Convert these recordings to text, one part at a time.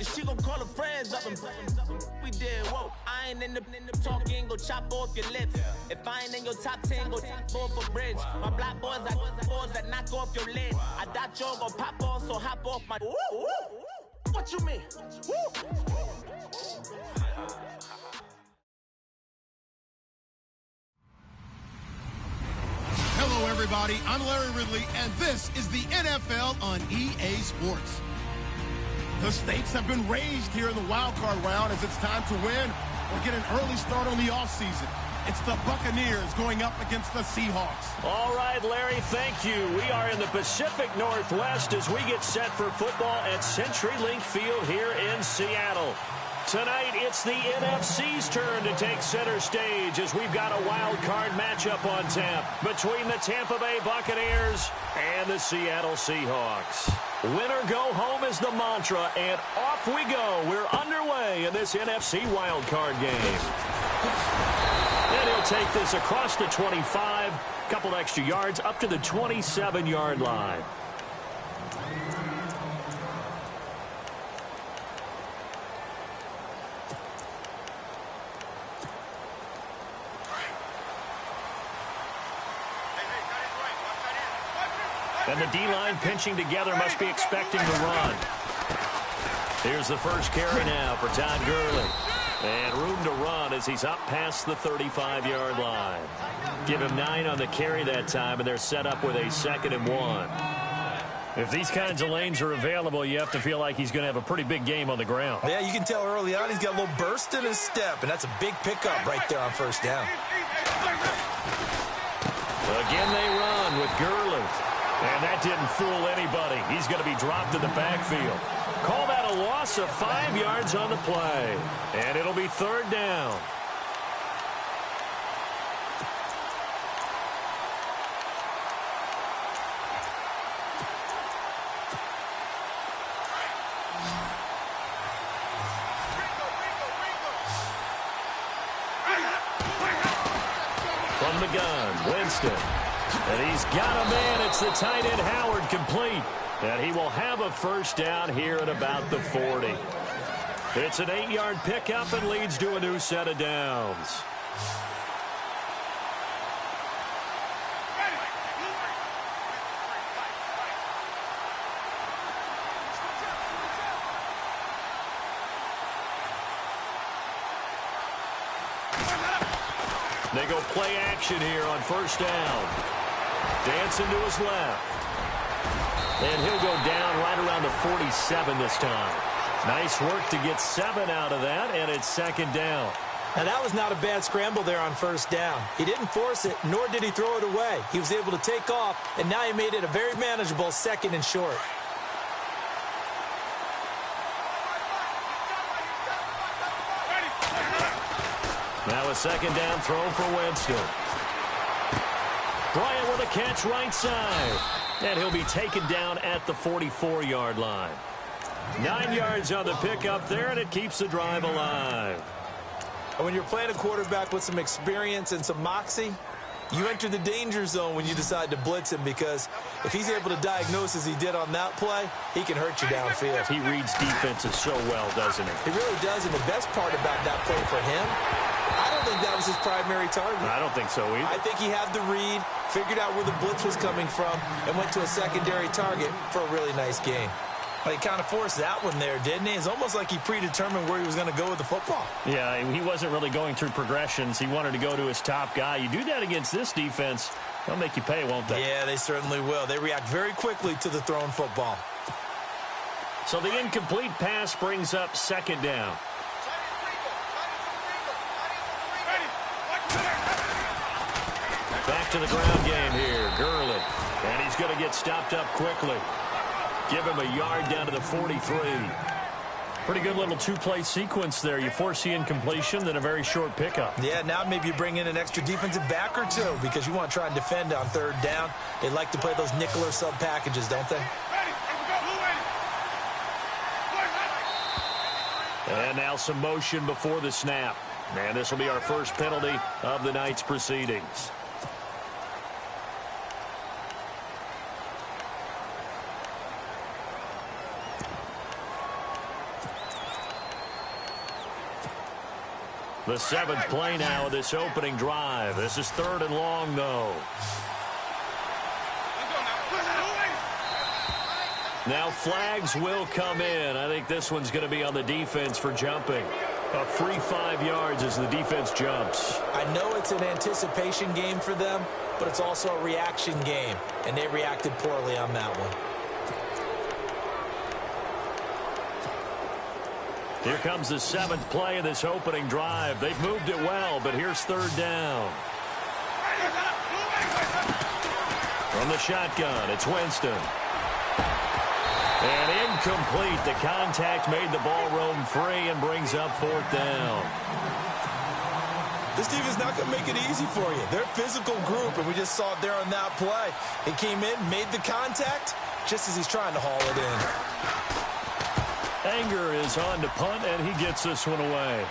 and she gon' call her friends up and we did, whoa. I ain't in the talking, go chop off your lips. If I ain't in your top 10, go top 4 for bridge. My black boys like boys that knock off your lid. I doubt y'all gon' pop off, so hop off my. What you mean? Hello, everybody. I'm Larry Ridley, and this is the NFL on EA Sports. The stakes have been raised here in the wild card round as it's time to win or get an early start on the offseason. It's the Buccaneers going up against the Seahawks. All right, Larry, thank you. We are in the Pacific Northwest as we get set for football at CenturyLink Field here in Seattle. Tonight, it's the NFC's turn to take center stage as we've got a wild card matchup on tap between the Tampa Bay Buccaneers and the Seattle Seahawks. Win or go home is the mantra, and off we go. We're underway in this NFC wild card game. And he'll take this across the 25, couple extra yards up to the 27-yard line. And the D-line pinching together must be expecting to run. Here's the first carry now for Todd Gurley. And room to run as he's up past the 35-yard line. Give him 9 on the carry that time, and they're set up with a 2nd and 1. If these kinds of lanes are available, you have to feel like he's going to have a pretty big game on the ground. Yeah, you can tell early on he's got a little burst in his step, and that's a big pickup right there on first down. Again, they run with Gurley. And that didn't fool anybody. He's going to be dropped in the backfield. Call that a loss of 5 yards on the play. And it'll be 3rd down. From the gun, Winston. And he's got a man. It's the tight end, Howard, complete. And he will have a first down here at about the 40. It's an 8-yard pickup and leads to a new set of downs. They go play action here on first down. Dancing to his left. And he'll go down right around the 47 this time. Nice work to get 7 out of that, and it's 2nd down. Now, that was not a bad scramble there on first down. He didn't force it, nor did he throw it away. He was able to take off, and now he made it a very manageable 2nd and short. Now a 2nd down throw for Winston. Bryant with a catch right side. And he'll be taken down at the 44-yard line. 9 yards on the pickup there, and it keeps the drive alive. When you're playing a quarterback with some experience and some moxie, you enter the danger zone when you decide to blitz him, because if he's able to diagnose as he did on that play, he can hurt you downfield. He reads defenses so well, doesn't he? He really does, and the best part about that play for him, I don't think that was his primary target. I don't think so either. I think he had the read, figured out where the blitz was coming from, and went to a secondary target for a really nice gain. Well, he kind of forced that one there, didn't he? It's almost like he predetermined where he was going to go with the football. Yeah, he wasn't really going through progressions. He wanted to go to his top guy. You do that against this defense, they'll make you pay, won't they? Yeah, they certainly will. They react very quickly to the thrown football. So the incomplete pass brings up 2nd down. Back to the ground game here, Gurley. And he's going to get stopped up quickly. Give him a yard down to the 43. Pretty good little two-play sequence there. You force the incompletion, then a very short pickup. Yeah, now maybe you bring in an extra defensive back or two because you want to try and defend on 3rd down. They like to play those nickel or sub packages, don't they? And now some motion before the snap. And this will be our first penalty of the night's proceedings. The 7th play now of this opening drive. This is 3rd and long, though. Now flags will come in. I think this one's going to be on the defense for jumping. A free 5 yards as the defense jumps. I know it's an anticipation game for them, but it's also a reaction game, and they reacted poorly on that one. Here comes the 7th play of this opening drive. They've moved it well, but here's 3rd down. From the shotgun, it's Winston. And incomplete. The contact made the ball roam free and brings up 4th down. This team is not going to make it easy for you. They're a physical group, and we just saw it there on that play. He came in, made the contact, just as he's trying to haul it in. Anger is on to punt, and he gets this one away.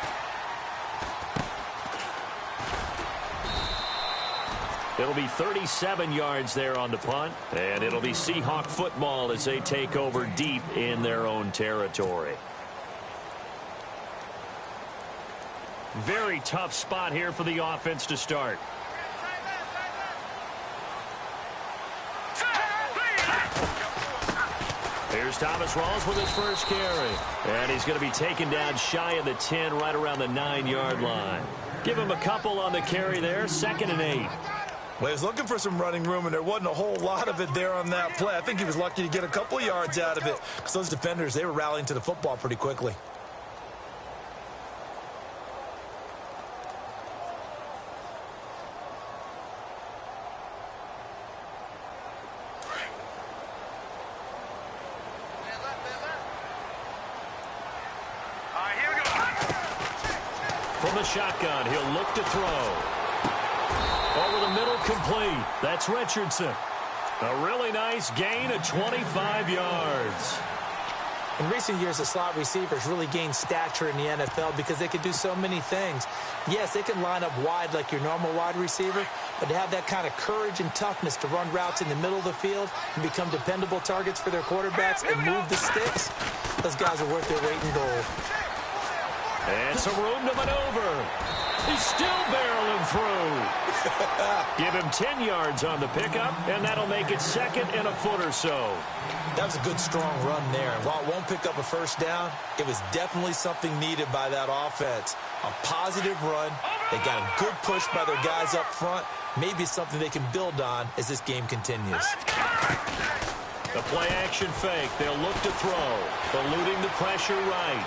It'll be 37 yards there on the punt, and it'll be Seahawk football as they take over deep in their own territory. Very tough spot here for the offense to start. Here's Thomas Rawls with his first carry. And he's going to be taken down shy of the 10, right around the 9-yard line. Give him a couple on the carry there, 2nd and 8. Well, he was looking for some running room, and there wasn't a whole lot of it there on that play. I think he was lucky to get a couple of yards out of it, because those defenders, they were rallying to the football pretty quickly. From the shotgun, he'll look to throw. Over the middle, complete. That's Richardson. A really nice gain of 25 yards. In recent years, the slot receivers really gained stature in the NFL because they can do so many things. Yes, they can line up wide like your normal wide receiver, but to have that kind of courage and toughness to run routes in the middle of the field and become dependable targets for their quarterbacks and move the sticks, those guys are worth their weight in gold. And some room to maneuver. He's still barreling through. Give him 10 yards on the pickup, and that'll make it 2nd and a foot or so. That was a good, strong run there. And while it won't pick up a first down, it was definitely something needed by that offense. A positive run. They got a good push by their guys up front. Maybe something they can build on as this game continues. The play-action fake. They'll look to throw. Eluding the pressure right.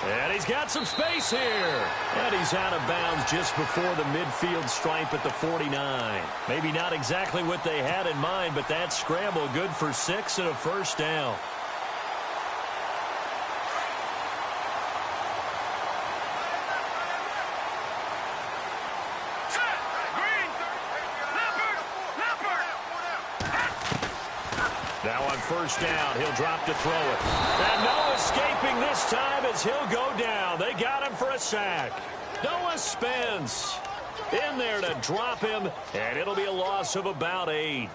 And he's got some space here. And he's out of bounds just before the midfield stripe at the 49. Maybe not exactly what they had in mind, but that scramble good for 6 and a first down. Now on first down, he'll drop to throw it. And no escaping this time as he'll go down. They got him for a sack. Noah Spence in there to drop him, and it'll be a loss of about 8.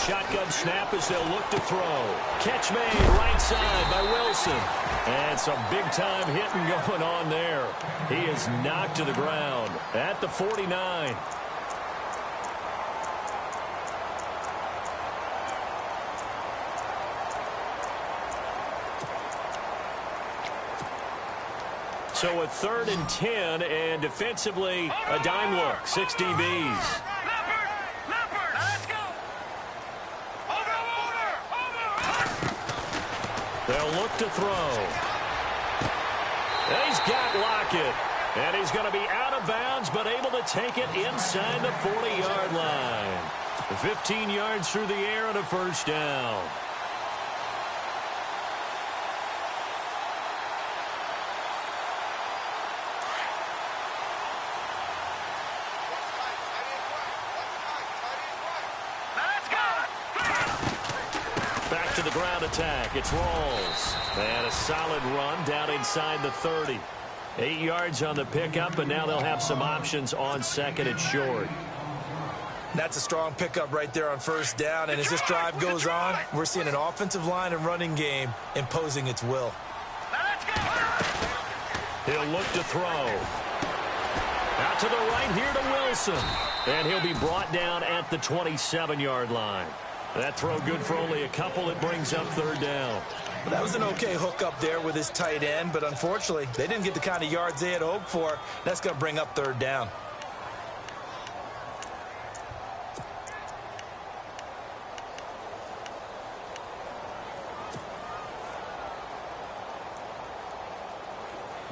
Shotgun snap as they'll look to throw. Catch made right side by Wilson. And some big-time hitting going on there. He is knocked to the ground at the 49. So a 3rd and 10, and defensively a dime look. 6 DBs. They'll look to throw. And he's got Lockett. And he's going to be out of bounds, but able to take it inside the 40-yard line. 15 yards through the air and a first down. to the ground attack. It's Rawls. And a solid run down inside the 30. 8 yards on the pickup, and now they'll have some options on second and short. That's a strong pickup right there on first down, and as this drive goes on, we're seeing an offensive line and running game imposing its will. He'll look to throw. Out to the right here to Wilson. And he'll be brought down at the 27-yard line. That throw good for only a couple. It brings up third down. Well, that was an okay hookup there with his tight end, but unfortunately, they didn't get the kind of yards they had hoped for. That's going to bring up third down.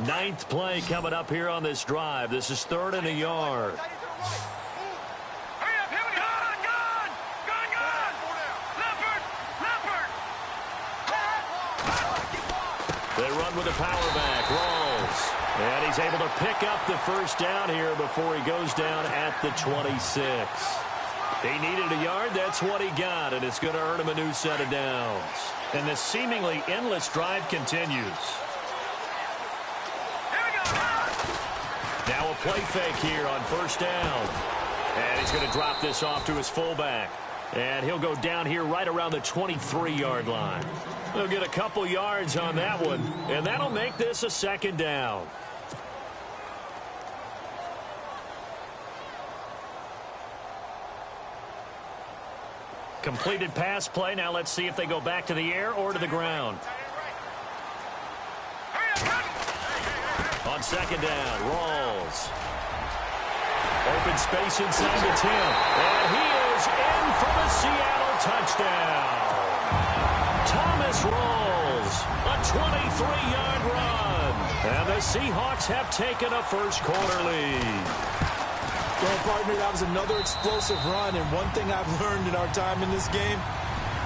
Ninth play coming up here on this drive. This is 3rd and a yard. They run with the power back. Rawls. And he's able to pick up the first down here before he goes down at the 26. He needed a yard. That's what he got, and it's going to earn him a new set of downs. And this seemingly endless drive continues. Now a play fake here on first down. And he's going to drop this off to his fullback. And he'll go down here right around the 23-yard line. They'll get a couple yards on that one, and that'll make this a second down. Completed pass play. Now let's see if they go back to the air or to the ground. On second down, Rawls. Open space inside the 10. And he is in for the Seattle touchdown. Thomas Rawls, a 23-yard run. And the Seahawks have taken a first-quarter lead. Well, partner, that was another explosive run. And one thing I've learned in our time in this game,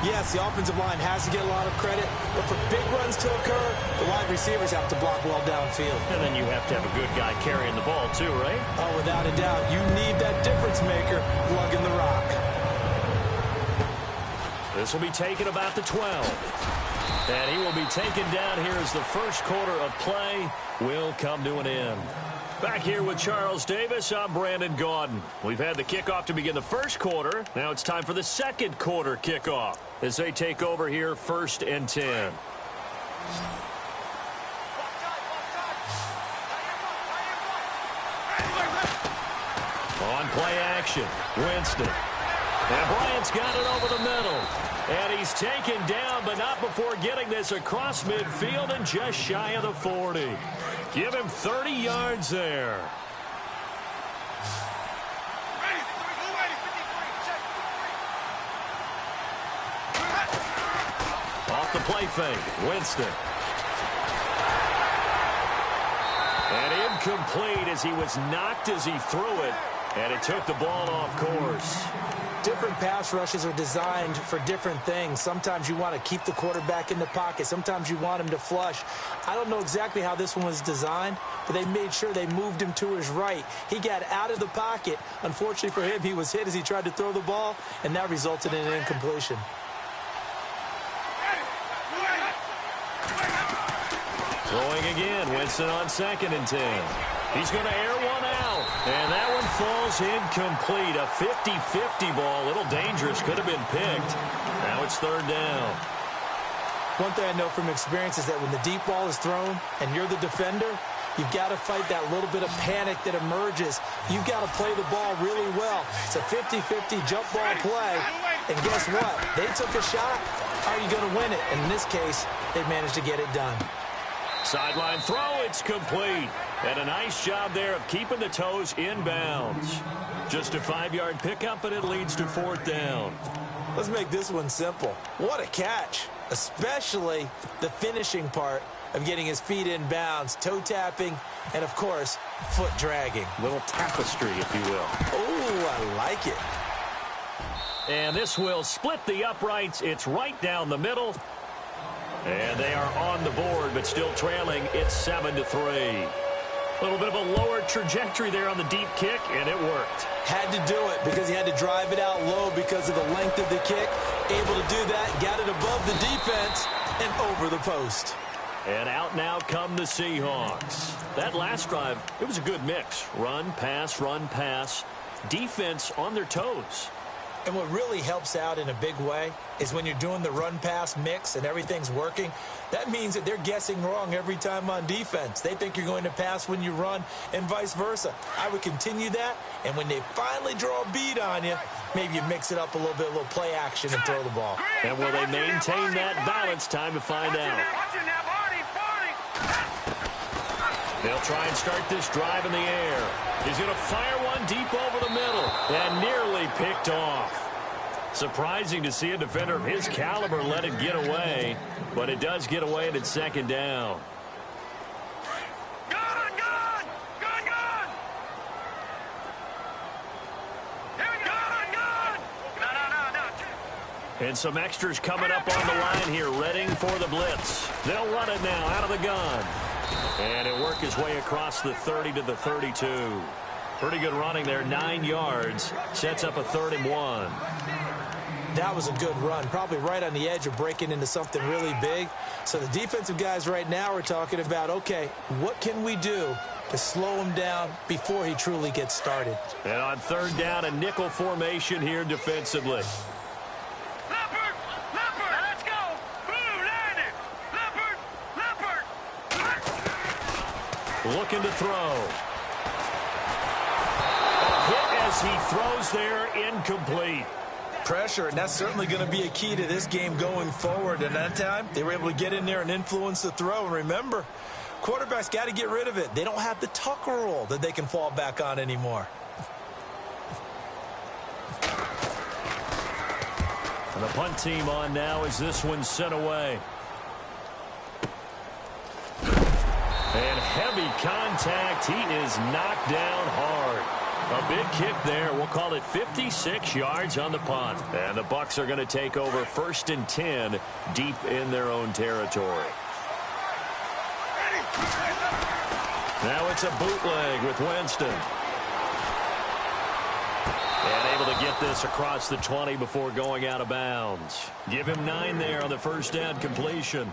yes, the offensive line has to get a lot of credit, but for big runs to occur, the wide receivers have to block well downfield. And then you have to have a good guy carrying the ball too, right? Oh, without a doubt. You need that difference maker lugging the rock. This will be taken about the 12. And he will be taken down here as the first quarter of play will come to an end. Back here with Charles Davis, I'm Brandon Gaudin. We've had the kickoff to begin the first quarter. Now it's time for the second quarter kickoff as they take over here 1st and 10. On play action, Winston. And Bryant's got it over the middle. And he's taken down, but not before getting this across midfield and just shy of the 40. Give him 30 yards there. Off the play fake, Winston. And incomplete as he was knocked as he threw it. And it took the ball off course. Different pass rushes are designed for different things. Sometimes you want to keep the quarterback in the pocket. Sometimes you want him to flush. I don't know exactly how this one was designed, but they made sure they moved him to his right. He got out of the pocket. Unfortunately for him, he was hit as he tried to throw the ball, and that resulted in an incompletion. Throwing again, Winston on 2nd and 10. He's going to air one out, and that one falls incomplete. A 50-50 ball, a little dangerous, could have been picked. Now it's 3rd down. One thing I know from experience is that when the deep ball is thrown and you're the defender, you've got to fight that little bit of panic that emerges. You've got to play the ball really well. It's a 50-50 jump ball play, and guess what? They took a shot. How are you going to win it? And in this case, they managed to get it done. Sideline throw, it's complete. And a nice job there of keeping the toes in bounds. Just a 5-yard pickup, and it leads to 4th down. Let's make this one simple. What a catch, especially the finishing part of getting his feet in bounds, toe tapping, and, of course, foot dragging. Little tapestry, if you will. Oh, I like it. And this will split the uprights. It's right down the middle. And they are on the board, but still trailing. It's 7-3. A little bit of a lower trajectory there on the deep kick, and it worked. Had to do it because he had to drive it out low because of the length of the kick. Able to do that, got it above the defense and over the post. And out now come the Seahawks. That last drive, it was a good mix. Run, pass, defense on their toes. And what really helps out in a big way is when you're doing the run-pass mix and everything's working, that means that they're guessing wrong every time on defense. They think you're going to pass when you run and vice versa. I would continue that, and when they finally draw a beat on you, maybe you mix it up a little bit, a little play action and throw the ball. And will they maintain that balance? Time to find out. They'll try and start this drive in the air. He's going to fire one deep over the middle and nearly picked off. Surprising to see a defender of his caliber let it get away, but it does get away and it's second down. And some extras coming up on the line here, readying for the blitz. They'll run it now out of the gun. And it worked his way across the 30 to the 32. Pretty good running there, 9 yards. Sets up a 3rd and 1. That was a good run, probably right on the edge of breaking into something really big. So the defensive guys right now are talking about, okay, what can we do to slow him down before he truly gets started? And on 3rd down, a nickel formation here defensively. Looking to throw. Hit as he throws there, incomplete. Pressure, and that's certainly going to be a key to this game going forward. And that time, they were able to get in there and influence the throw. And remember, quarterbacks got to get rid of it. They don't have the tuck rule that they can fall back on anymore. And the punt team on now as this one's sent away. And heavy contact. He is knocked down hard. A big kick there. We'll call it 56 yards on the punt. And the Bucs are going to take over 1st and 10 deep in their own territory. Now it's a bootleg with Winston. And able to get this across the 20 before going out of bounds. Give him 9 there on the 1st down completion.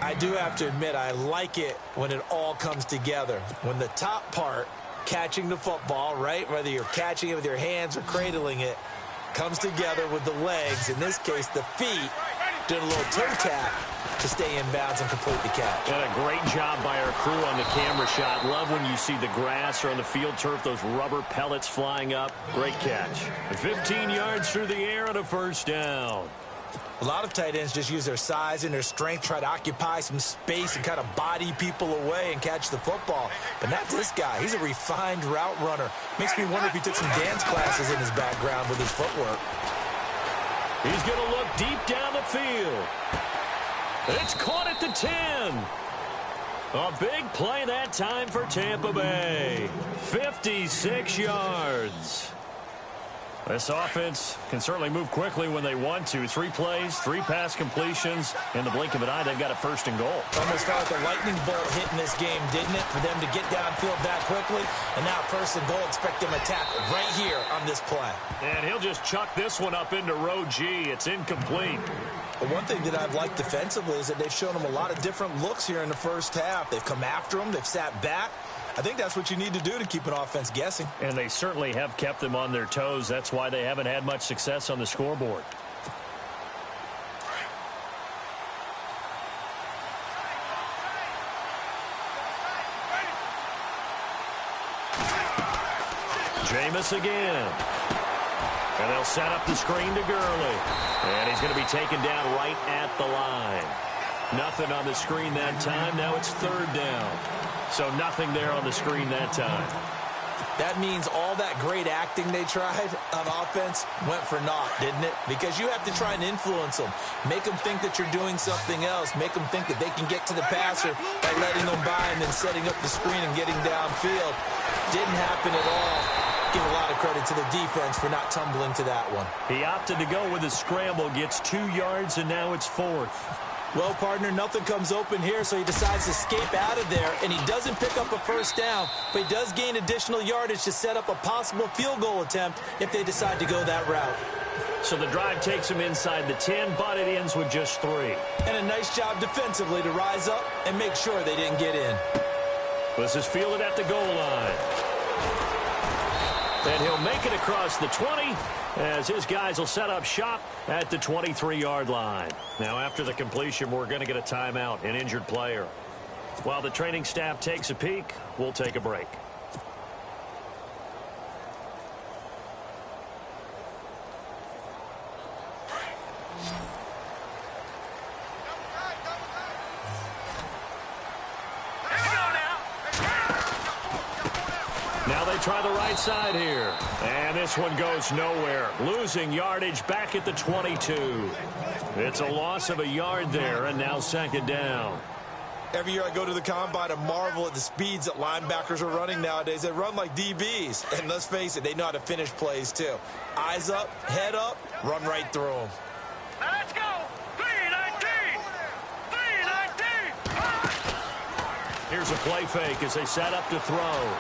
I do have to admit, I like it when it all comes together. When the top part, catching the football, right, whether you're catching it with your hands or cradling it, comes together with the legs, in this case the feet, doing a little toe tap to stay in bounds and complete the catch. And a great job by our crew on the camera shot. Love when you see the grass or on the field turf, those rubber pellets flying up. Great catch. 15 yards through the air and a 1st down. A lot of tight ends just use their size and their strength, try to occupy some space and kind of body people away and catch the football. But not this guy. He's a refined route runner. Makes me wonder if he took some dance classes in his background with his footwork. He's going to look deep down the field. It's caught at the 10. A big play that time for Tampa Bay. 56 yards. This offense can certainly move quickly when they want to. 3 plays, 3 pass completions. In the blink of an eye, they've got a 1st and goal. Almost felt like a lightning bolt hit in this game, didn't it? For them to get downfield that quickly. And now 1st and goal, expect them to tackle right here on this play. And he'll just chuck this one up into row G. It's incomplete. But one thing that I've liked defensively is that they've shown them a lot of different looks here in the 1st half. They've come after them. They've sat back. I think that's what you need to do to keep an offense guessing. And they certainly have kept them on their toes. That's why they haven't had much success on the scoreboard. Jameis again. And they'll set up the screen to Gurley. And he's going to be taken down right at the line. Nothing on the screen that time. Now it's 3rd down. So nothing there on the screen that time. That means all that great acting they tried on offense went for naught, didn't it? Because you have to try and influence them. Make them think that you're doing something else. Make them think that they can get to the passer by letting them by and then setting up the screen and getting downfield. Didn't happen at all. Give a lot of credit to the defense for not tumbling to that one. He opted to go with a scramble, gets 2 yards, and now it's 4th. Well, partner, nothing comes open here, so he decides to escape out of there, and he doesn't pick up a first down, but he does gain additional yardage to set up a possible field goal attempt if they decide to go that route. So the drive takes him inside the 10, but it ends with just 3. And a nice job defensively to rise up and make sure they didn't get in. This is fielded at the goal line. And he'll make it across the 20 as his guys will set up shop at the 23-yard line. Now, after the completion, we're going to get a timeout, an injured player. While the training staff takes a peek, we'll take a break. Now they try the right side here. And this one goes nowhere. Losing yardage back at the 22. It's a loss of a yard there, and now second down. Every year I go to the combine and marvel at the speeds that linebackers are running nowadays. They run like DBs. And let's face it, they know how to finish plays too. Eyes up, head up, run right through them. Now let's go. 3-19. 3-19. Here's a play fake as they set up to throw.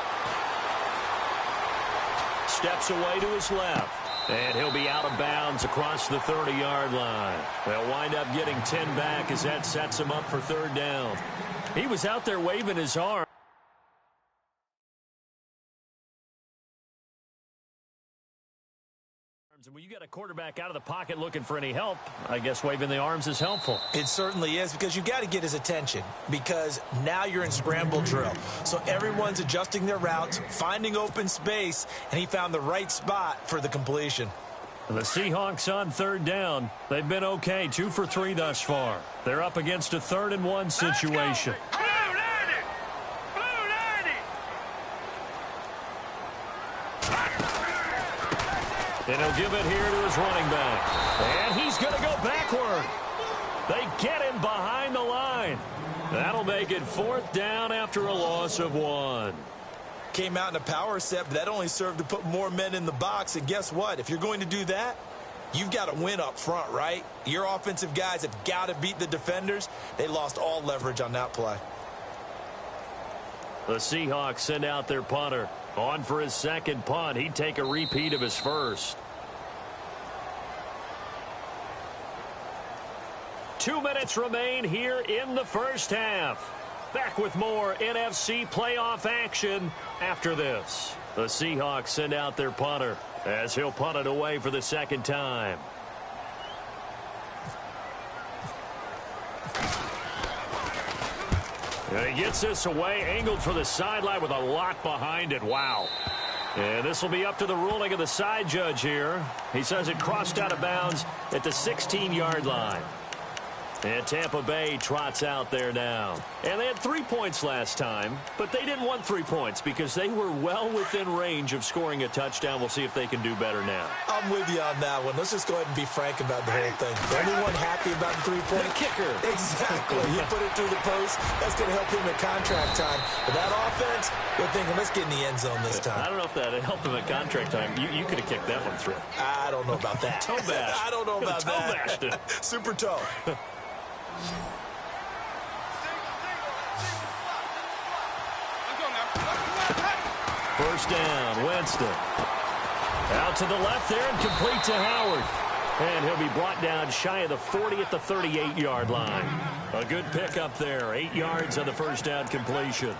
Steps away to his left. And he'll be out of bounds across the 30-yard line. They'll wind up getting 10 back as that sets him up for third down. He was out there waving his arm. And when you got a quarterback out of the pocket looking for any help, I guess waving the arms is helpful. It certainly is, because you got to get his attention, because now you're in scramble drill. So everyone's adjusting their routes, finding open space, and he found the right spot for the completion. The Seahawks on third down. They've been okay, 2 for 3 thus far. They're up against a 3rd and 1 situation. And he'll give it here to his running back. And he's going to go backward. They get him behind the line. That'll make it 4th down after a loss of 1. Came out in a power set, but that only served to put more men in the box. And guess what? If you're going to do that, you've got to win up front, right? Your offensive guys have got to beat the defenders. They lost all leverage on that play. The Seahawks send out their punter. On for his second punt. He'd take a repeat of his first. 2 minutes remain here in the first half. Back with more NFC playoff action after this. The Seahawks send out their punter as he'll punt it away for the second time. And he gets this away, angled for the sideline with a lot behind it. Wow. And this will be up to the ruling of the side judge here. He says it crossed out of bounds at the 16-yard line. And Tampa Bay trots out there now. And they had 3 points last time, but they didn't want 3 points because they were well within range of scoring a touchdown. We'll see if they can do better now. I'm with you on that one. Let's just go ahead and be frank about the whole thing. The only one happy about the 3-point kicker. Exactly. You put it through the post. That's going to help him at contract time. But that offense, they're thinking, let's get in the end zone this time. I don't know if that helped him at contract time. You could have kicked that one through. I don't know about that. Toe bash. I don't know about toe that. Bashed it. Super toe. First down, Winston. Out to the left there and complete to Howard. And he'll be brought down shy of the 40 at the 38-yard line. A good pickup there, 8 yards on the first down completion.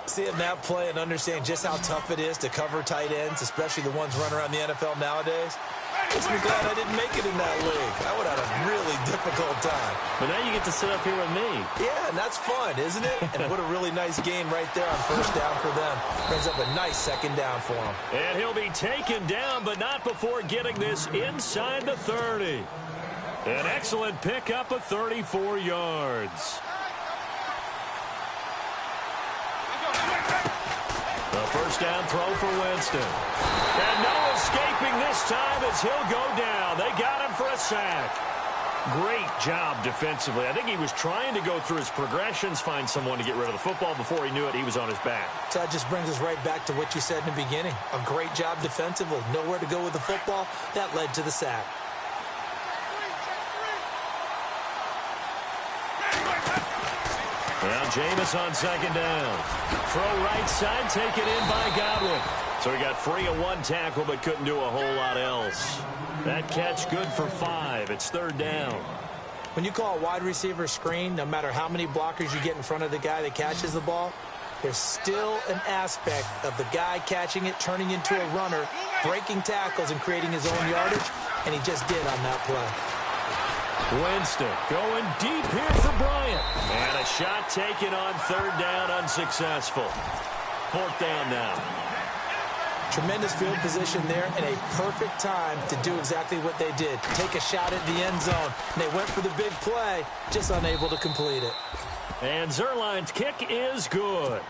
Seeing that play and understand just how tough it is to cover tight ends, especially the ones running around the NFL nowadays, makes me glad I didn't make it in that league. I would have had a really difficult time. But now you get to sit up here with me. Yeah, and that's fun, isn't it? And what a really nice game right there on first down for them. Brings up a nice second down for him. And he'll be taken down, but not before getting this inside the 30. An excellent pickup of 34 yards. The first down throw for Winston. And no escaping this time as he'll go down. They got him for a sack. Great job defensively. I think he was trying to go through his progressions, find someone to get rid of the football. Before he knew it, he was on his back. So that just brings us right back to what you said in the beginning. A great job defensively. Nowhere to go with the football. That led to the sack. Now Jameis on second down. Throw right side, taken in by Godwin. So he got free of one tackle but couldn't do a whole lot else. That catch good for 5. It's third down. When you call a wide receiver screen, no matter how many blockers you get in front of the guy that catches the ball, there's still an aspect of the guy catching it, turning into a runner, breaking tackles and creating his own yardage, and he just did on that play. Winston going deep here for Bryant. And a shot taken on third down, unsuccessful. Fourth down now. Tremendous field position there and a perfect time to do exactly what they did. Take a shot at the end zone. And they went for the big play, just unable to complete it. And Zerline's kick is good.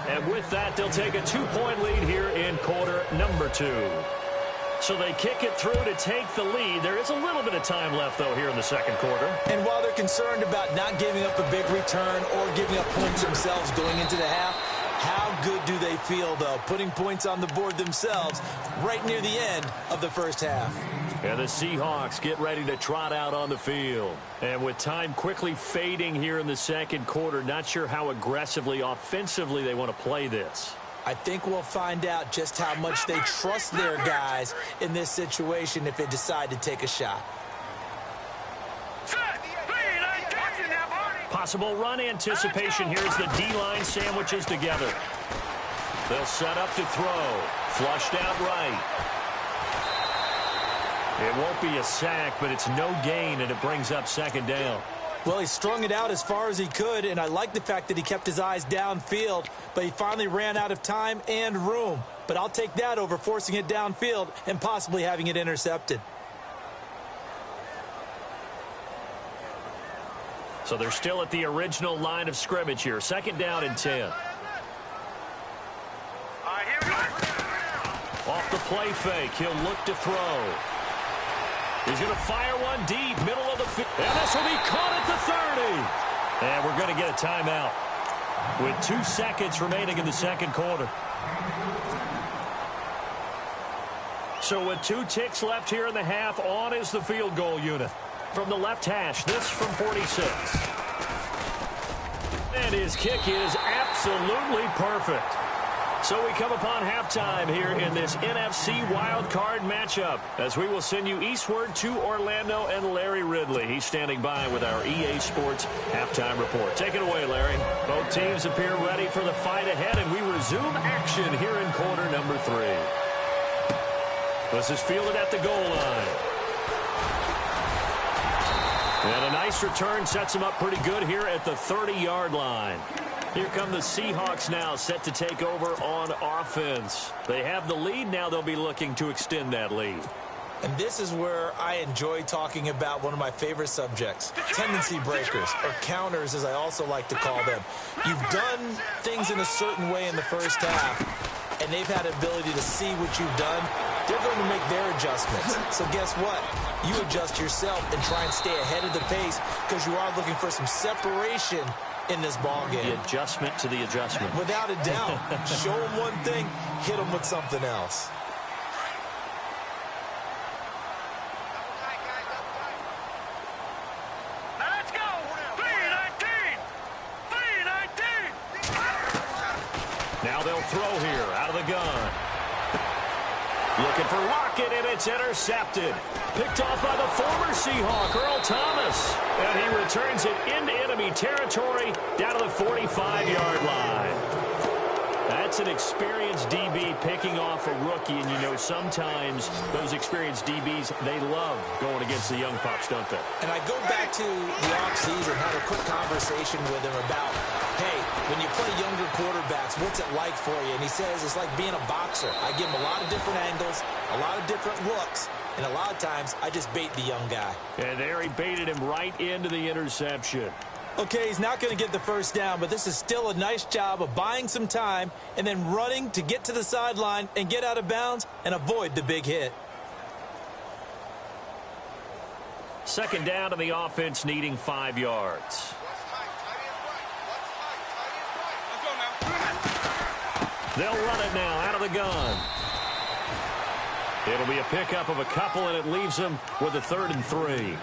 And with that, they'll take a 2-point lead here in quarter number 2. So they kick it through to take the lead. There is a little bit of time left, though, here in the second quarter. And while they're concerned about not giving up a big return or giving up points themselves going into the half, how good do they feel, though, putting points on the board themselves right near the end of the first half? And the Seahawks get ready to trot out on the field. And with time quickly fading here in the second quarter, not sure how aggressively, offensively they want to play this. I think we'll find out just how much they trust their guys in this situation if they decide to take a shot. Possible run anticipation here as the D-line sandwiches together. They'll set up to throw. Flushed out right. It won't be a sack, but it's no gain, and it brings up second down. Well, he strung it out as far as he could, and I like the fact that he kept his eyes downfield, but he finally ran out of time and room. But I'll take that over forcing it downfield and possibly having it intercepted. So they're still at the original line of scrimmage here. Second down and 10. Off the play fake, he'll look to throw. He's going to fire one deep, middle of the field. And this will be caught at the 30. And we're going to get a timeout with 2 seconds remaining in the second quarter. So with 2 ticks left here in the half, on is the field goal unit. From the left hash, this from 46. And his kick is absolutely perfect. So we come upon halftime here in this NFC wildcard matchup as we will send you eastward to Orlando and Larry Ridley. He's standing by with our EA Sports halftime report. Take it away, Larry. Both teams appear ready for the fight ahead, and we resume action here in quarter number 3. This is fielded at the goal line. And a nice return sets him up pretty good here at the 30-yard line. Here come the Seahawks now, set to take over on offense. They have the lead. Now they'll be looking to extend that lead. And this is where I enjoy talking about one of my favorite subjects, tendency breakers, or counters as I also like to call them. You've done things in a certain way in the first half, and they've had the ability to see what you've done. They're going to make their adjustments. So guess what? You adjust yourself and try and stay ahead of the pace because you are looking for some separation in this ball game. The adjustment to the adjustment. Without a doubt. Show them one thing, hit them with something else. Let's go! 3-19! 3-19! Now they'll throw here out of the gun. Looking for Lockett, and it's intercepted. Picked off by the former Seahawk, Earl Thomas. And he returns it into enemy territory down to the 45-yard line. That's an experienced DB picking off a rookie, and you know sometimes those experienced DBs, they love going against the young pups, don't they? And I go back to the offseason, had a quick conversation with him about, hey, when you play younger quarterbacks, what's it like for you? And he says it's like being a boxer. I give him a lot of different angles, a lot of different looks, and a lot of times I just bait the young guy. And there he baited him right into the interception. Okay, he's not going to get the first down, but this is still a nice job of buying some time and then running to get to the sideline and get out of bounds and avoid the big hit. Second down to the offense, needing 5 yards. They'll run it now out of the gun. It'll be a pickup of a couple, and it leaves them with a 3rd and 3.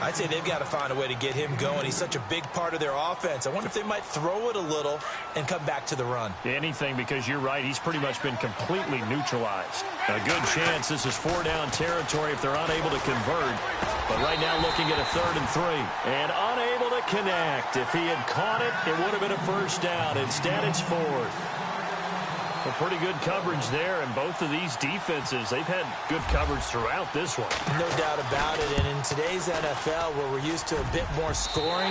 I'd say they've got to find a way to get him going. He's such a big part of their offense. I wonder if they might throw it a little and come back to the run. Anything, because you're right. He's pretty much been completely neutralized. A good chance this is 4-down territory if they're unable to convert. But right now looking at a 3rd and 3. And unable to connect. If he had caught it, it would have been a first down. Instead, it's 4th. A pretty good coverage there, and both of these defenses, they've had good coverage throughout this one. No doubt about it, and in today's NFL, where we're used to a bit more scoring,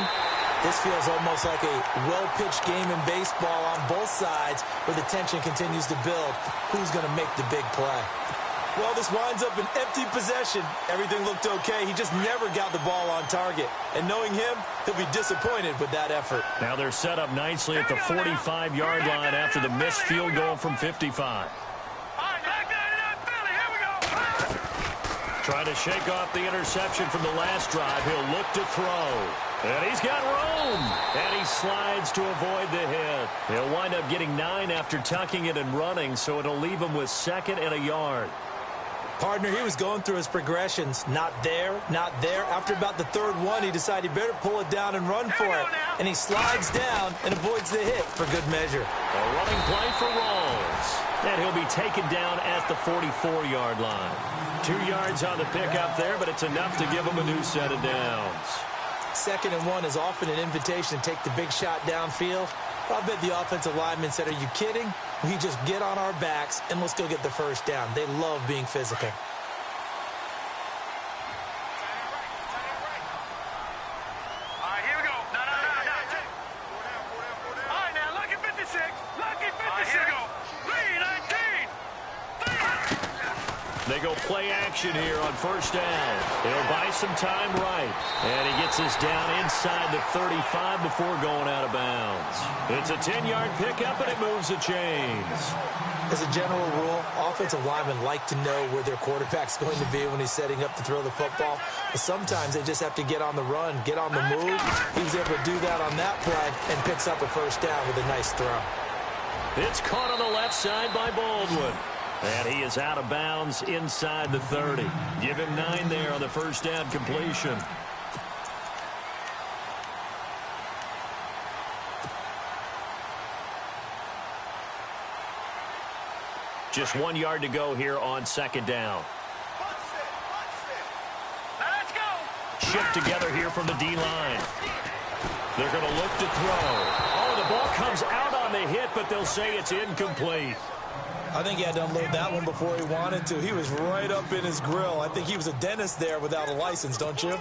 this feels almost like a well-pitched game in baseball on both sides, where the tension continues to build. Who's going to make the big play? Well, this winds up an empty possession. Everything looked okay. He just never got the ball on target. And knowing him, he'll be disappointed with that effort. Now they're set up nicely at the 45-yard line after the missed field goal from 55. Trying to shake off the interception from the last drive. He'll look to throw. And he's got room. And he slides to avoid the hit. He'll wind up getting 9 after tucking it and running, so it'll leave him with 2nd and a yard. Partner, he was going through his progressions. Not there, not there. After about the 3rd one, he decided he better pull it down and run for it. And he slides down and avoids the hit for good measure. A running play for Rawls. And he'll be taken down at the 44-yard line. 2 yards on the pickup there, but it's enough to give him a new set of downs. 2nd and 1 is often an invitation to take the big shot downfield. I bet the offensive lineman said, "Are you kidding? We just get on our backs and let's go get the first down." They love being physical. They go play action here on first down. He'll buy some time right. And he gets us down inside the 35 before going out of bounds. It's a 10-yard pickup, and it moves the chains. As a general rule, offensive linemen like to know where their quarterback's going to be when he's setting up to throw the football. But sometimes they just have to get on the run, get on the move. He was able to do that on that play and picks up a first down with a nice throw. It's caught on the left side by Baldwin. And he is out of bounds inside the 30. Give him 9 there on the first down completion. Just 1 yard to go here on 2nd down. Let's go. Shift together here from the D-line. They're going to look to throw. Oh, the ball comes out on the hit, but they'll say it's incomplete. I think he had to unload that one before he wanted to. He was right up in his grill. I think he was a dentist there without a license, don't you?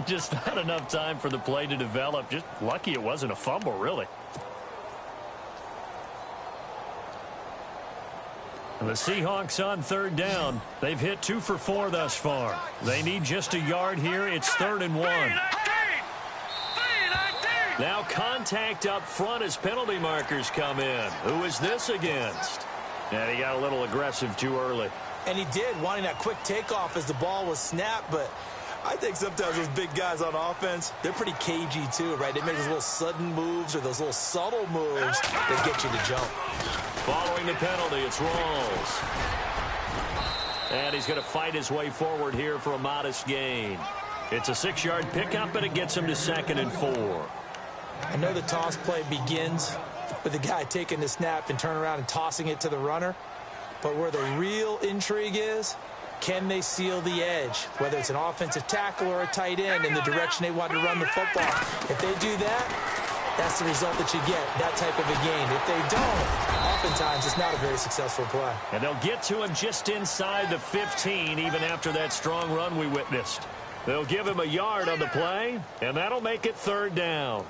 Just not enough time for the play to develop. Just lucky it wasn't a fumble, really. And the Seahawks on 3rd down. They've hit 2 for 4 thus far. They need just a yard here. It's 3rd and 1. Now contact up front as penalty markers come in. Who is this against? And he got a little aggressive too early. And he did, wanting that quick takeoff as the ball was snapped. But I think sometimes those big guys on offense, they're pretty cagey too, right? They make those little sudden moves or those little subtle moves that get you to jump. Following the penalty, it's Rawls. And he's going to fight his way forward here for a modest gain. It's a 6-yard pickup, and it gets him to 2nd and 4. I know the toss play begins with the guy taking the snap and turning around and tossing it to the runner. But where the real intrigue is, can they seal the edge? Whether it's an offensive tackle or a tight end in the direction they want to run the football. If they do that, that's the result that you get, that type of a gain. If they don't, oftentimes it's not a very successful play. And they'll get to him just inside the 15, even after that strong run we witnessed. They'll give him a yard on the play, and that'll make it 3rd down.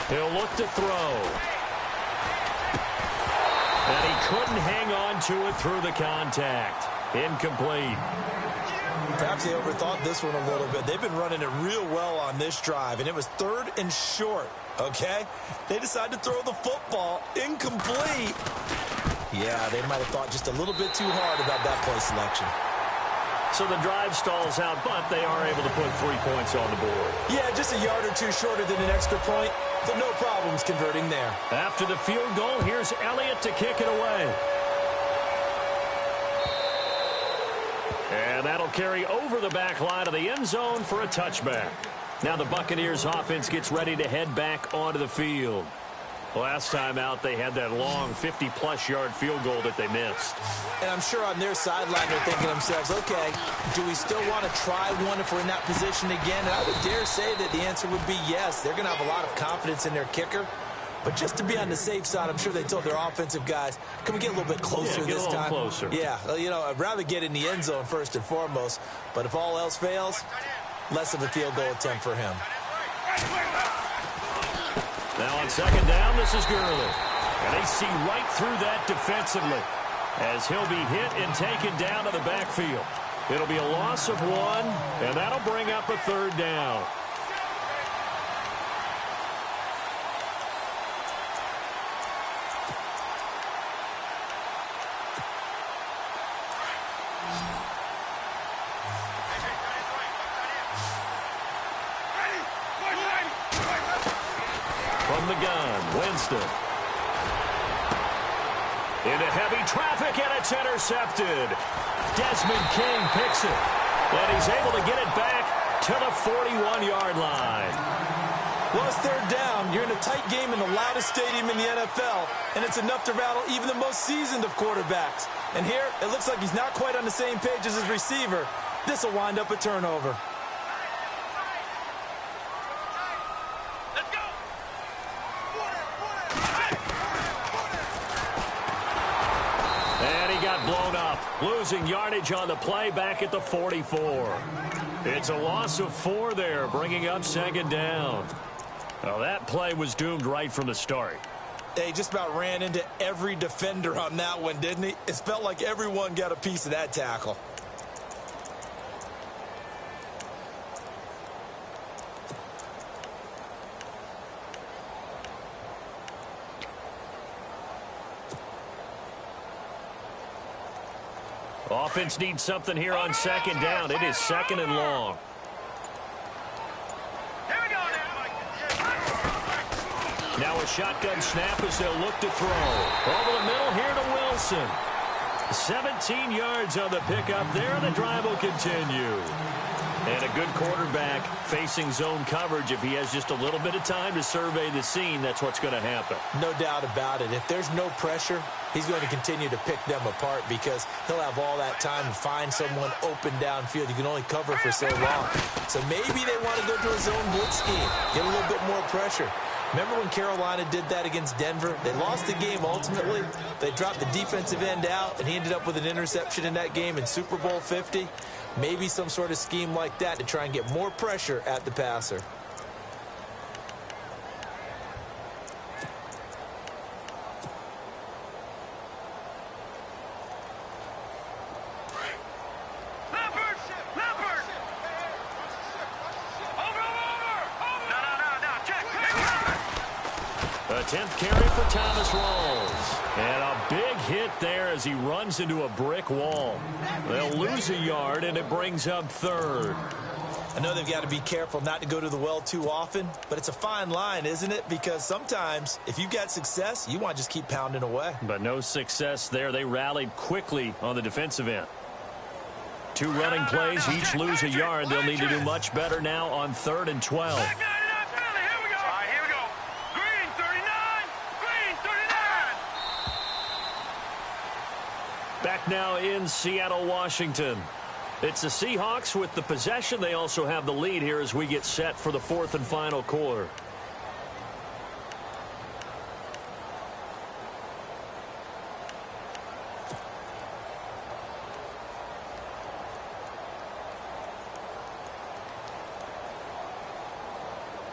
He'll look to throw. And he couldn't hang on to it through the contact. Incomplete. Perhaps they overthought this one a little bit. They've been running it real well on this drive, and it was 3rd and short, okay? They decided to throw the football. Incomplete. Yeah, they might have thought just a little bit too hard about that play selection. So the drive stalls out, but they are able to put 3 points on the board. Yeah, just a yard or two shorter than an extra point, so no problems converting there. After the field goal, here's Elliott to kick it away. And that'll carry over the back line of the end zone for a touchback. Now the Buccaneers offense gets ready to head back onto the field. Last time out, they had that long 50-plus yard field goal that they missed. And I'm sure on their sideline they're thinking to themselves, okay, do we still want to try one if we're in that position again? And I would dare say that the answer would be yes. They're going to have a lot of confidence in their kicker. But just to be on the safe side, I'm sure they told their offensive guys, can we get a little bit closer this time? Closer. Yeah, you know, I'd rather get in the end zone first and foremost. But if all else fails, less of a field goal attempt for him. Now on second down, this is Gurley. And they see right through that defensively as he'll be hit and taken down to the backfield. It'll be a loss of 1, and that'll bring up a third down. From the gun, Winston. Into heavy traffic, and it's intercepted. Desmond King picks it. And he's able to get it back to the 41-yard line. Well, it's third down. You're in a tight game in the loudest stadium in the NFL, and it's enough to rattle even the most seasoned of quarterbacks. And here, it looks like he's not quite on the same page as his receiver. This will wind up a turnover. Blown up, losing yardage on the play back at the 44. It's a loss of 4 there, bringing up second down. Well, that play was doomed right from the start. He just about ran into every defender on that one, didn't he? It felt like everyone got a piece of that tackle. Offense needs something here on second down. It is second and long. Now a shotgun snap as they'll look to throw. Over the middle here to Wilson. 17 yards on the pickup there, and the drive will continue. And a good quarterback facing zone coverage. If he has just a little bit of time to survey the scene, that's what's going to happen. No doubt about it. If there's no pressure, he's going to continue to pick them apart because he'll have all that time to find someone open downfield. You can only cover for so long. So maybe they want to go to a zone blitz scheme, get a little bit more pressure. Remember when Carolina did that against Denver? They lost the game ultimately. They dropped the defensive end out, and he ended up with an interception in that game in Super Bowl 50. Maybe some sort of scheme like that to try and get more pressure at the passer. A 10th carry for Thomas Rawls. And a big hit there as he runs into a brick wall. They'll lose a yard, and it brings up third. I know they've got to be careful not to go to the well too often, but it's a fine line, isn't it? Because sometimes, if you've got success, you want to just keep pounding away. But no success there. They rallied quickly on the defensive end. 2 running plays, each lose a yard. They'll need to do much better now on 3rd and 12. Back now in Seattle, Washington. It's the Seahawks with the possession. They also have the lead here as we get set for the 4th and final quarter.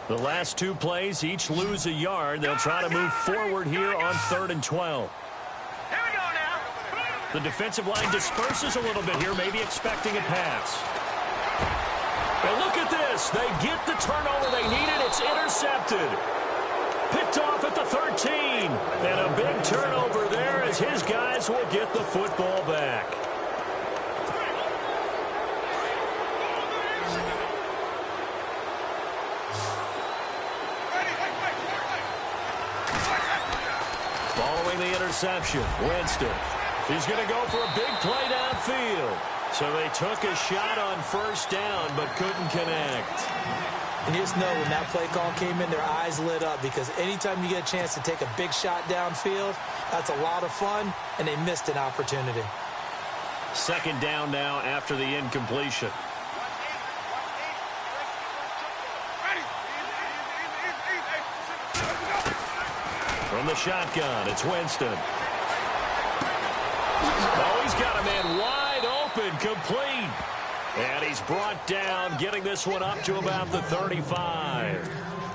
The last 2 plays, each lose a yard. They'll try to move forward here on 3rd and 12. The defensive line disperses a little bit here, maybe expecting a pass. And look at this. They get the turnover they needed. It's intercepted. Picked off at the 13. And a big turnover there as his guys will get the football back. Following the interception, Winston. He's going to go for a big play downfield. So they took a shot on first down but couldn't connect. And you just know when that play call came in, their eyes lit up because anytime you get a chance to take a big shot downfield, that's a lot of fun, and they missed an opportunity. Second down now after the incompletion. From the shotgun, it's Winston. Oh, he's got a man wide open, complete. And he's brought down, getting this one up to about the 35.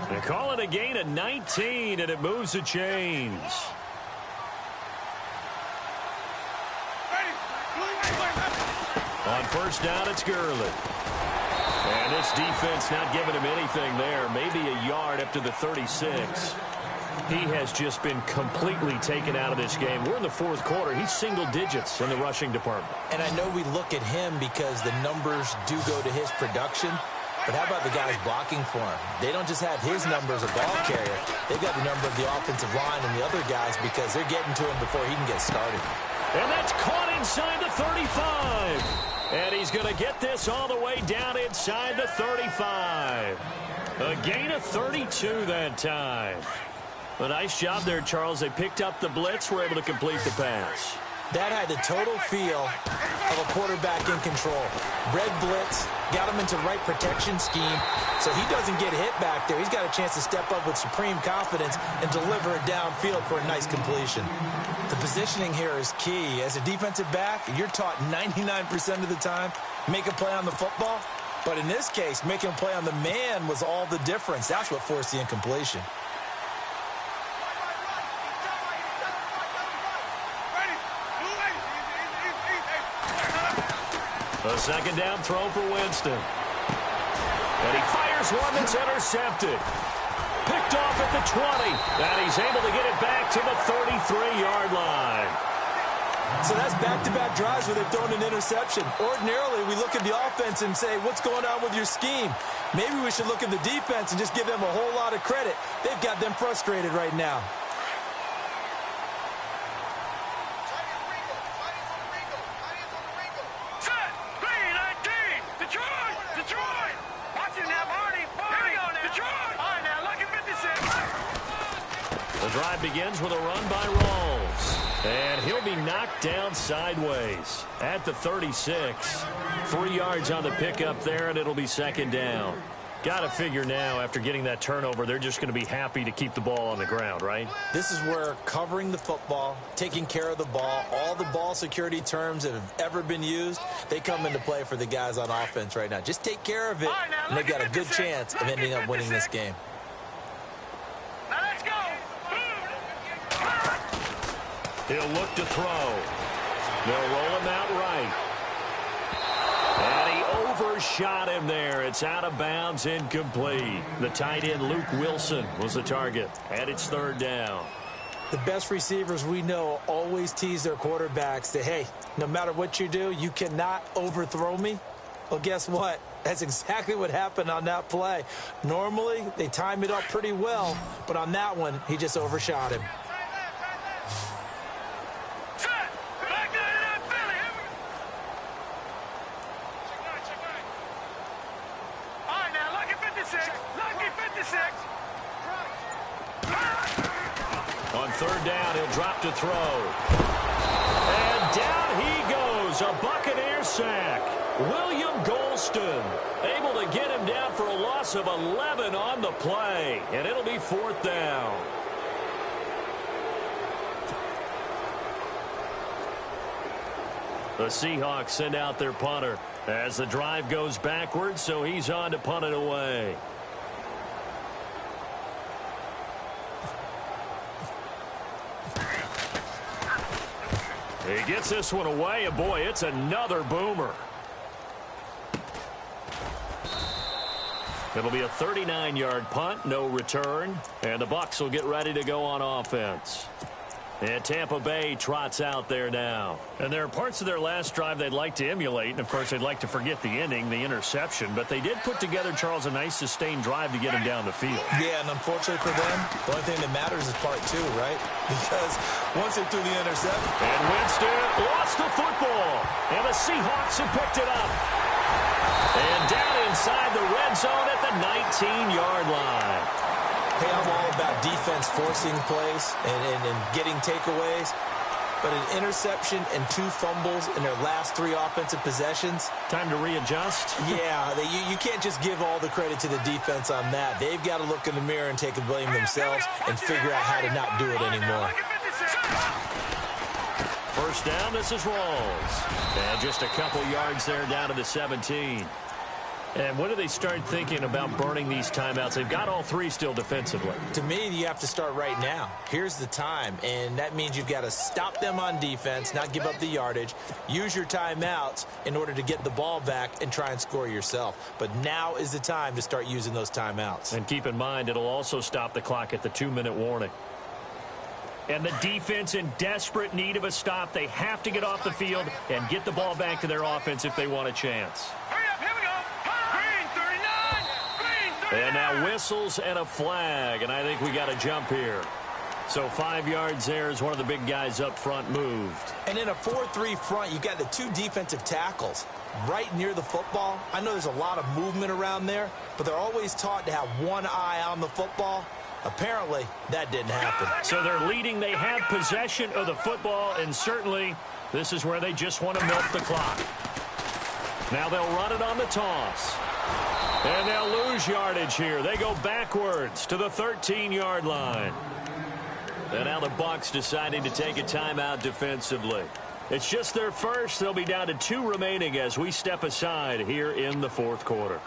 They call it a gain of 19, and it moves the chains. On first down, it's Gurley. And this defense not giving him anything there. Maybe a yard up to the 36. He has just been completely taken out of this game. We're in the fourth quarter. He's single digits in the rushing department. And I know we look at him because the numbers do go to his production. But how about the guys blocking for him? They don't just have his number as a ball carrier. They've got the number of the offensive line and the other guys because they're getting to him before he can get started. And that's caught inside the 35. And he's going to get this all the way down inside the 35. A gain of 32 that time. A nice job there, Charles. They picked up the blitz, were able to complete the pass. That had the total feel of a quarterback in control. Red blitz, got him into right protection scheme, so he doesn't get hit back there. He's got a chance to step up with supreme confidence and deliver it downfield for a nice completion. The positioning here is key. As a defensive back, you're taught 99% of the time, make a play on the football. But in this case, making a play on the man was all the difference. That's what forced the incompletion. A second down throw for Winston. And he fires one that's intercepted. Picked off at the 20. And he's able to get it back to the 33-yard line. So that's back-to-back drives where they've thrown an interception. Ordinarily, we look at the offense and say, what's going on with your scheme? Maybe we should look at the defense and just give them a whole lot of credit. They've got them frustrated right now. The drive begins with a run by Rawls. And he'll be knocked down sideways at the 36. 3 yards on the pickup there, and it'll be second down. Got to figure now, after getting that turnover, they're just going to be happy to keep the ball on the ground, right? This is where covering the football, taking care of the ball, all the ball security terms that have ever been used, they come into play for the guys on offense right now. Just take care of it, and they've got a good chance of ending up winning this game. He'll look to throw. They'll roll him out right. And he overshot him there. It's out of bounds, incomplete. The tight end, Luke Wilson, was the target. And it's third down. The best receivers we know always tease their quarterbacks that, hey, no matter what you do, you cannot overthrow me. Well, guess what? That's exactly what happened on that play. Normally, they time it up pretty well, but on that one, he just overshot him. On third down, he'll drop to throw. And down he goes, a Buccaneer sack. William Golston able to get him down for a loss of 11 on the play. And it'll be fourth down. The Seahawks send out their punter as the drive goes backwards, so he's on to punt it away. He gets this one away, and boy, it's another boomer. It'll be a 39-yard punt, no return, and the Bucs will get ready to go on offense. And Tampa Bay trots out there now. And there are parts of their last drive they'd like to emulate. And, of course, they'd like to forget the ending, the interception. But they did put together, Charles, a nice sustained drive to get him down the field. Yeah, and unfortunately for them, the only thing that matters is part two, right? Because once they threw the interception. And Winston lost the football. And the Seahawks have picked it up. And down inside the red zone at the 19-yard line. Hey, I'm all about defense forcing plays and getting takeaways. But an interception and 2 fumbles in their last 3 offensive possessions. Time to readjust? Yeah, you can't just give all the credit to the defense on that. They've got to look in the mirror and take the blame themselves and figure out how to not do it anymore. First down, this is Rawls. And just a couple yards there down to the 17. And when do they start thinking about burning these timeouts? They've got all 3 still defensively. To me, you have to start right now. Here's the time, and that means you've got to stop them on defense, not give up the yardage, use your timeouts in order to get the ball back and try and score yourself. But now is the time to start using those timeouts. And keep in mind, it'll also stop the clock at the 2-minute warning. And the defense in desperate need of a stop. They have to get off the field and get the ball back to their offense if they want a chance. And now whistles and a flag, and I think we got a jump here. So 5 yards there as one of the big guys up front moved. And in a 4-3 front, you got the 2 defensive tackles right near the football. I know there's a lot of movement around there, but they're always taught to have one eye on the football. Apparently, that didn't happen. So they're leading. They have possession of the football, and certainly this is where they just want to milk the clock. Now they'll run it on the toss. And they'll lose yardage here. They go backwards to the 13-yard line. And now the Bucs deciding to take a timeout defensively. It's just their first. They'll be down to 2 remaining as we step aside here in the 4th quarter.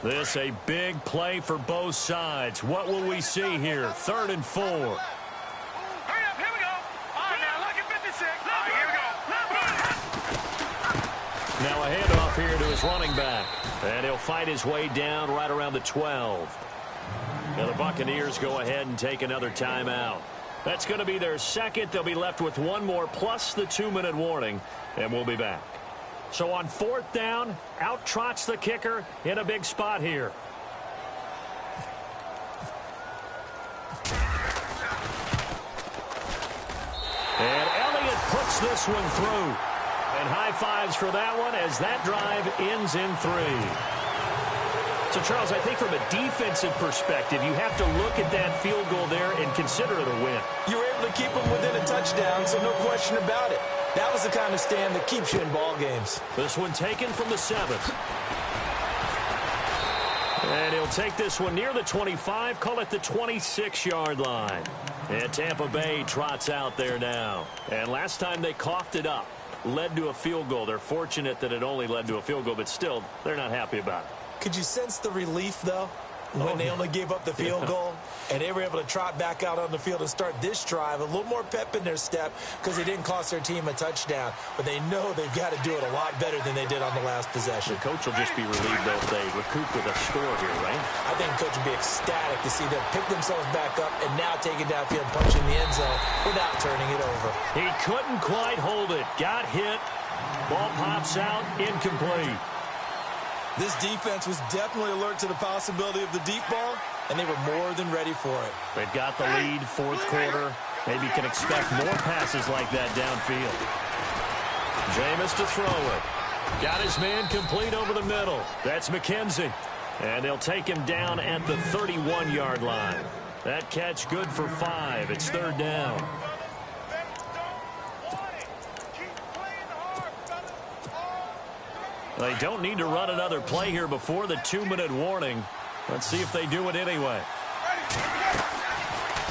This a big play for both sides. What will we see here? 3rd and 4. Now a handoff here to his running back. And he'll fight his way down right around the 12. Now the Buccaneers go ahead and take another timeout. That's going to be their second. They'll be left with 1 more plus the 2-minute warning. And we'll be back. So on 4th down, out trots the kicker in a big spot here. And Elliott puts this one through. And high fives for that one as that drive ends in 3. So, Charles, I think from a defensive perspective, you have to look at that field goal there and consider it a win. You were able to keep them within a touchdown, so no question about it. That was the kind of stand that keeps you in ball games. This one taken from the 7th. And he'll take this one near the 25, call it the 26-yard line. And Tampa Bay trots out there now. And last time they coughed it up, led to a field goal. They're fortunate that it only led to a field goal, but still, they're not happy about it. Could you sense the relief, though, when they only gave up the field goal and they were able to trot back out on the field and start this drive? A little more pep in their step because they didn't cost their team a touchdown, but they know they've got to do it a lot better than they did on the last possession. The coach will just be relieved, though, if they recoup with a score here, right? I think the coach will be ecstatic to see them pick themselves back up and now take it downfield and punch in the end zone without turning it over. He couldn't quite hold it. Got hit. Ball pops out. Incomplete. This defense was definitely alert to the possibility of the deep ball, and they were more than ready for it. They've got the lead, 4th quarter. Maybe can expect more passes like that downfield. Jameis to throw it. Got his man complete over the middle. That's McKenzie. And they'll take him down at the 31-yard line. That catch good for 5. It's 3rd down. They don't need to run another play here before the 2-minute warning. Let's see if they do it anyway.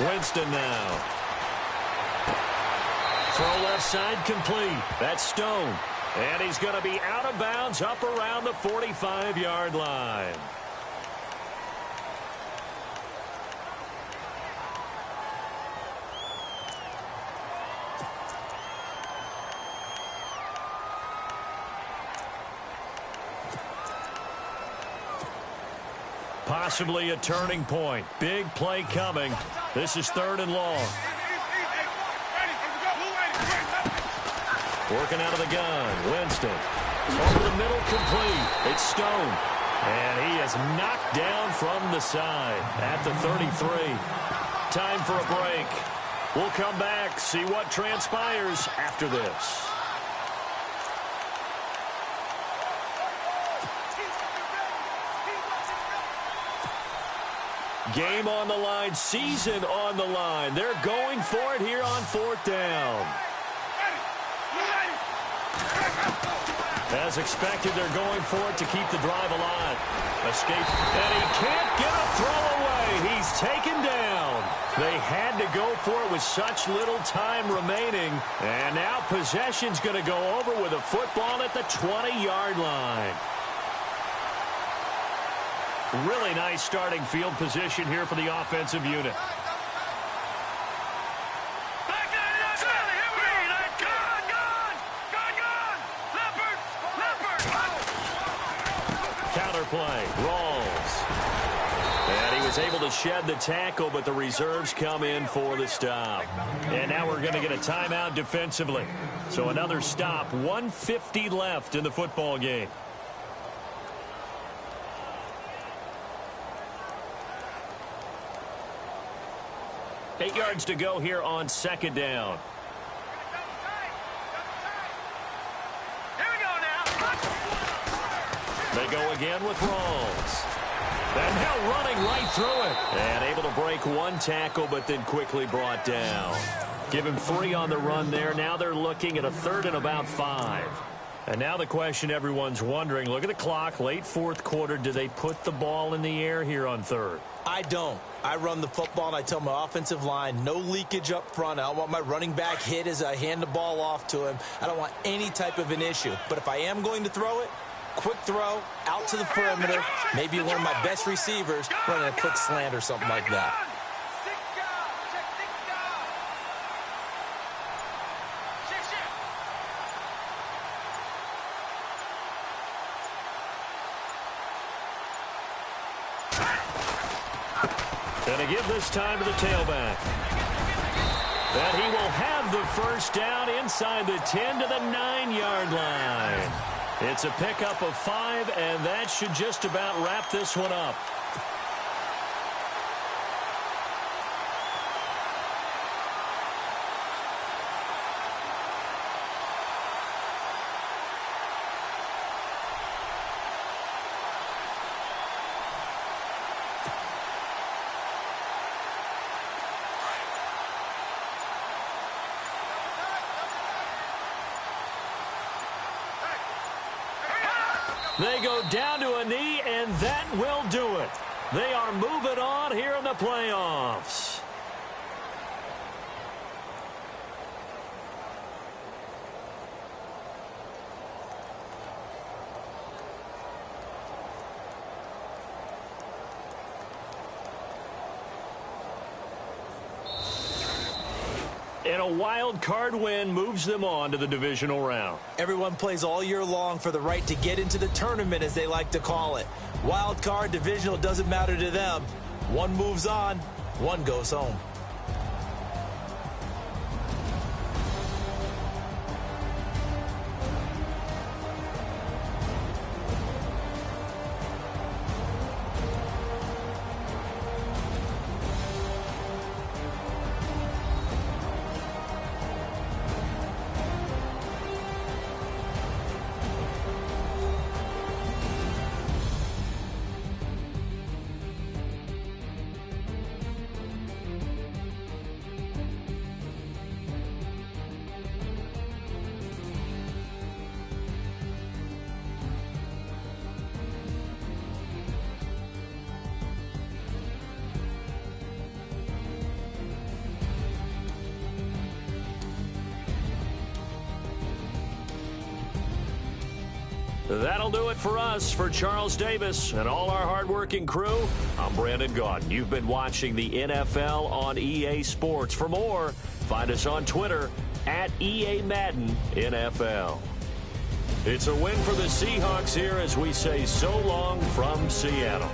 Winston now. Throw left side complete. That's Stone. And he's going to be out of bounds up around the 45-yard line. Possibly a turning point. Big play coming. This is 3rd and long. Working out of the gun. Winston. Over the middle, complete. It's Stone. And he is knocked down from the side at the 33. Time for a break. We'll come back, see what transpires after this. Game on the line, season on the line. They're going for it here on 4th down. As expected, they're going for it to keep the drive alive. Escape, and he can't get a throw away. He's taken down. They had to go for it with such little time remaining. And now possession's going to go over with a football at the 20-yard line. Really nice starting field position here for the offensive unit. Counterplay, Rawls. And he was able to shed the tackle, but the reserves come in for the stop. And now we're going to get a timeout defensively. So another stop, 1:50 left in the football game. Eight yards to go here on 2nd down. Here we go now. They go again with Rawls. And now running right through it. And able to break one tackle, but then quickly brought down. Give him 3 on the run there. Now they're looking at a 3rd and about 5. And now the question everyone's wondering, look at the clock, late 4th quarter. Do they put the ball in the air here on 3rd? I don't. I run the football, and I tell my offensive line, no leakage up front. I don't want my running back hit as I hand the ball off to him. I don't want any type of an issue. But if I am going to throw it, quick throw, out to the perimeter, maybe one of my best receivers running a quick slant or something like that. And to give this time to the tailback. That he will have the 1st down inside the 10 to the 9-yard line. It's a pickup of 5, and that should just about wrap this one up. They go down to a knee, and that will do it. They are moving on here in the playoffs. And a wild card win moves them on to the divisional round. Everyone plays all year long for the right to get into the tournament, as they like to call it. Wild card, divisional, doesn't matter to them. One moves on, one goes home. That'll do it for us. For Charles Davis and all our hardworking crew, I'm Brandon Gaudin. You've been watching the NFL on EA Sports. For more, find us on Twitter at EA Madden NFL. It's a win for the Seahawks here as we say so long from Seattle.